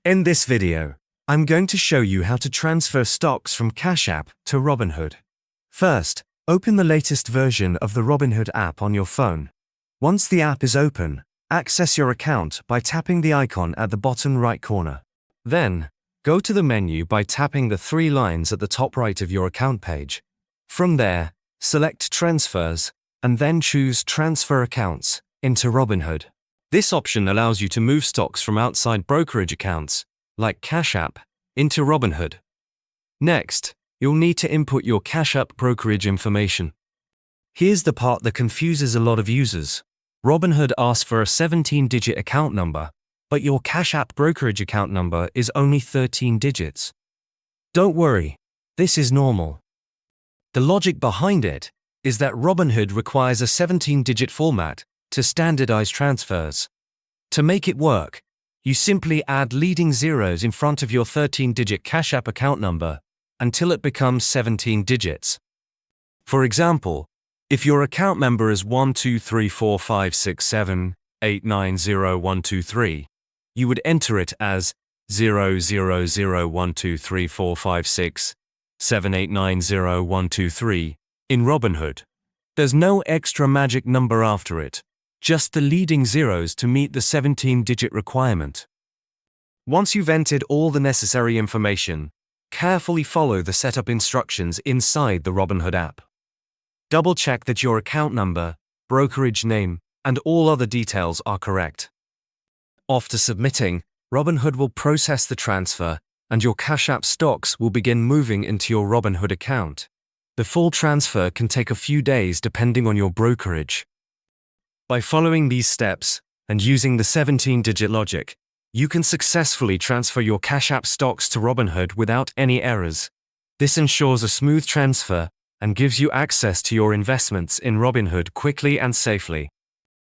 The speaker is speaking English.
In this video, I'm going to show you how to transfer stocks from Cash App to Robinhood. First, open the latest version of the Robinhood app on your phone. Once the app is open, access your account by tapping the icon at the bottom right corner. Then, go to the menu by tapping the three lines at the top right of your account page. From there, select Transfers, and then choose Transfer Accounts into Robinhood. This option allows you to move stocks from outside brokerage accounts, like Cash App, into Robinhood. Next, you'll need to input your Cash App brokerage information. Here's the part that confuses a lot of users. Robinhood asks for a 17-digit account number, but your Cash App brokerage account number is only 13 digits. Don't worry, this is normal. The logic behind it is that Robinhood requires a 17-digit format to standardize transfers. To make it work, you simply add leading zeros in front of your 13-digit Cash App account number until it becomes 17 digits. For example, if your account number is 1234567890123, you would enter it as 00012345678900123 in Robinhood. There's no extra magic number after it, just the leading zeros to meet the 17-digit requirement. Once you've entered all the necessary information, carefully follow the setup instructions inside the Robinhood app. Double-check that your account number, brokerage name, and all other details are correct. After submitting, Robinhood will process the transfer, and your Cash App stocks will begin moving into your Robinhood account. The full transfer can take a few days depending on your brokerage. By following these steps and using the 17-digit logic, you can successfully transfer your Cash App stocks to Robinhood without any errors. This ensures a smooth transfer and gives you access to your investments in Robinhood quickly and safely.